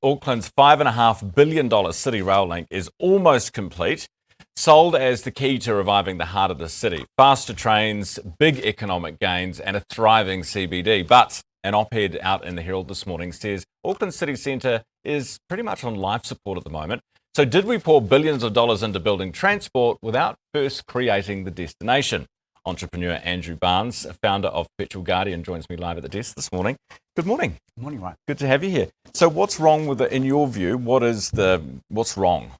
Auckland's $5.5 billion city rail link is almost complete, sold as the key to reviving the heart of the city. Faster trains, big economic gains, and a thriving CBD. But an op-ed out in the Herald this morning says Auckland City Centre is pretty much on life support at the moment. So did we pour billions of dollars into building transport without first creating the destination? Entrepreneur Andrew Barnes, founder of Perpetual Guardian, joins me live at the desk this morning. Good morning. Good morning, Ryan. Good to have you here. So what's wrong with it, in your view? What's wrong?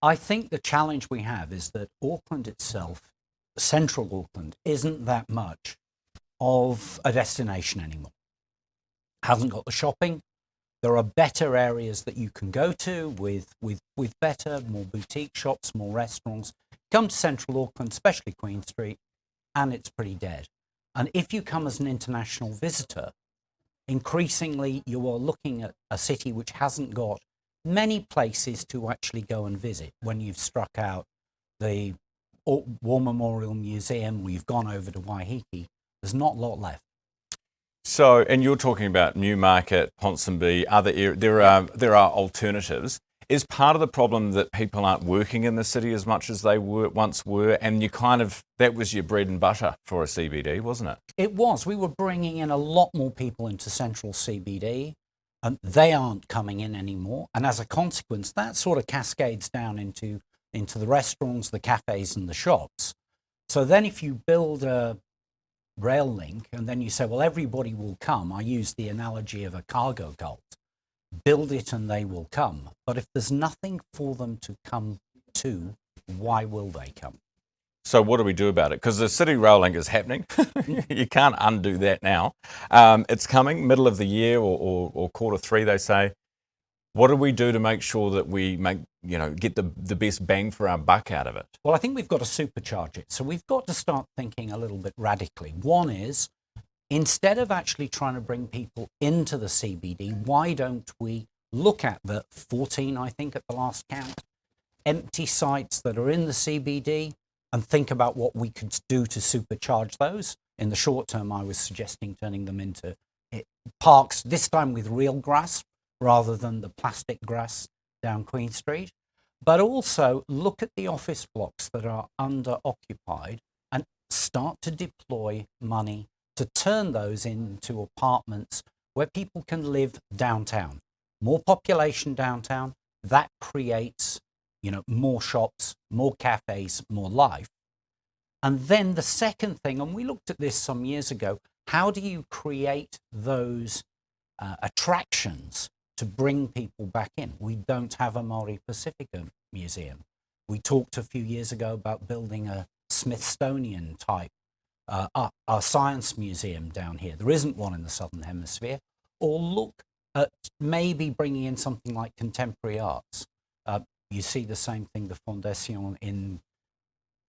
I think the challenge we have is that Auckland itself, central Auckland, isn't that much of a destination anymore. Hasn't got the shopping. There are better areas that you can go to with better, more boutique shops, more restaurants. Come to central Auckland, especially Queen Street, and it's pretty dead. And if you come as an international visitor, increasingly you are looking at a city which hasn't got many places to actually go and visit. When you've struck out the War Memorial Museum, or you've gone over to Waiheke, there's not a lot left. So, and you're talking about Newmarket, Ponsonby, other areas. There are alternatives. Is part of the problem that people aren't working in the city as much as they once were, and that was your bread and butter for a CBD, wasn't it? It was. We were bringing in a lot more people into central CBD, and they aren't coming in anymore. And as a consequence, that sort of cascades down into the restaurants, the cafes, and the shops. So then if you build a rail link and then you say, well, everybody will come. I use the analogy of a cargo cult. Build it and they will come. But if there's nothing for them to come to, why will they come? So what do we do about it? Because the city rail link is happening. You can't undo that now. It's coming middle of the year or quarter three, they say. What do we do to make sure that we get the best bang for our buck out of it? Well, I think we've got to supercharge it. So we've got to start thinking a little bit radically. One is, instead of actually trying to bring people into the CBD, why don't we look at the 14, I think, at the last count, empty sites that are in the CBD and think about what we could do to supercharge those? In the short term, I was suggesting turning them into parks, this time with real grass rather than the plastic grass down Queen Street. But also look at the office blocks that are under-occupied and start to deploy money to turn those into apartments where people can live downtown. More population downtown, that creates, more shops, more cafes, more life. And then the second thing, and we looked at this some years ago, how do you create those attractions to bring people back in? We don't have a Maori Pacifica museum. We talked a few years ago about building a Smithsonian type our science museum down here. There isn't one in the Southern Hemisphere. Or look at maybe bringing in something like contemporary arts. You see the same thing, the Fondation in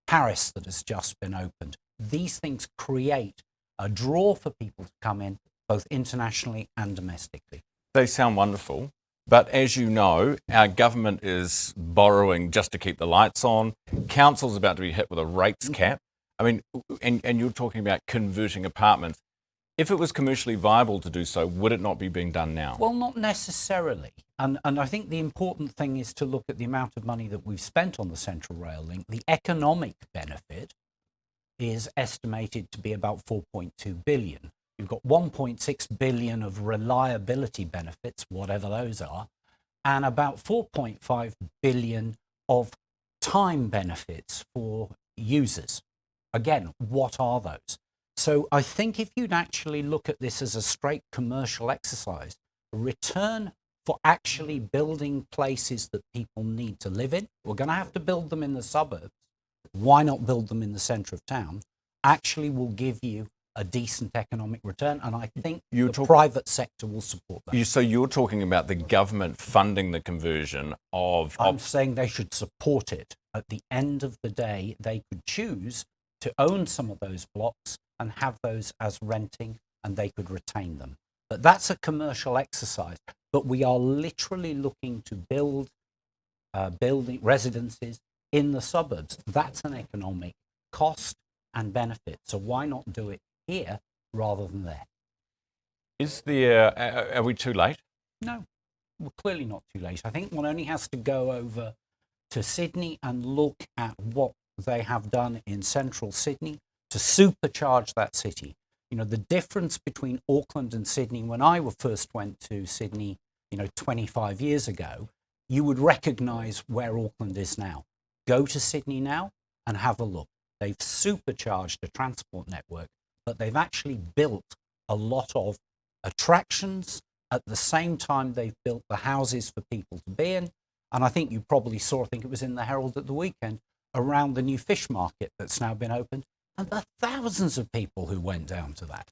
Paris that has just been opened. These things create a draw for people to come in, both internationally and domestically. They sound wonderful. But as you know, our government is borrowing just to keep the lights on. Council's about to be hit with a rates cap. I mean, and you're talking about converting apartments. If it was commercially viable to do so, would it not be being done now? Well, not necessarily. And I think the important thing is to look at the amount of money that we've spent on the Central Rail Link. The economic benefit is estimated to be about 4.2 billion. You've got 1.6 billion of reliability benefits, whatever those are, and about 4.5 billion of time benefits for users. Again, what are those? So I think if you'd actually look at this as a straight commercial exercise, a return for actually building places that people need to live in, we're going to have to build them in the suburbs. Why not build them in the centre of town? Actually will give you a decent economic return, and I think the private sector will support that. So you're talking about the government funding the conversion of... I'm saying they should support it. At the end of the day, they could choose to own some of those blocks and have those as renting, and they could retain them. But that's a commercial exercise. But we are literally looking to build building residences in the suburbs. That's an economic cost and benefit. So why not do it here rather than there? Is there? Are we too late? No. Well, clearly not too late. I think one only has to go over to Sydney and look at what they have done in central Sydney to supercharge that city. You know, the difference between Auckland and Sydney, when I first went to Sydney, 25 years ago, you would recognize where Auckland is now. Go to Sydney now and have a look. They've supercharged the transport network, but they've actually built a lot of attractions. At the same time, they've built the houses for people to be in. And I think you probably saw, I think it was in the Herald at the weekend, around the new fish market that's now been opened. And the thousands of people who went down to that.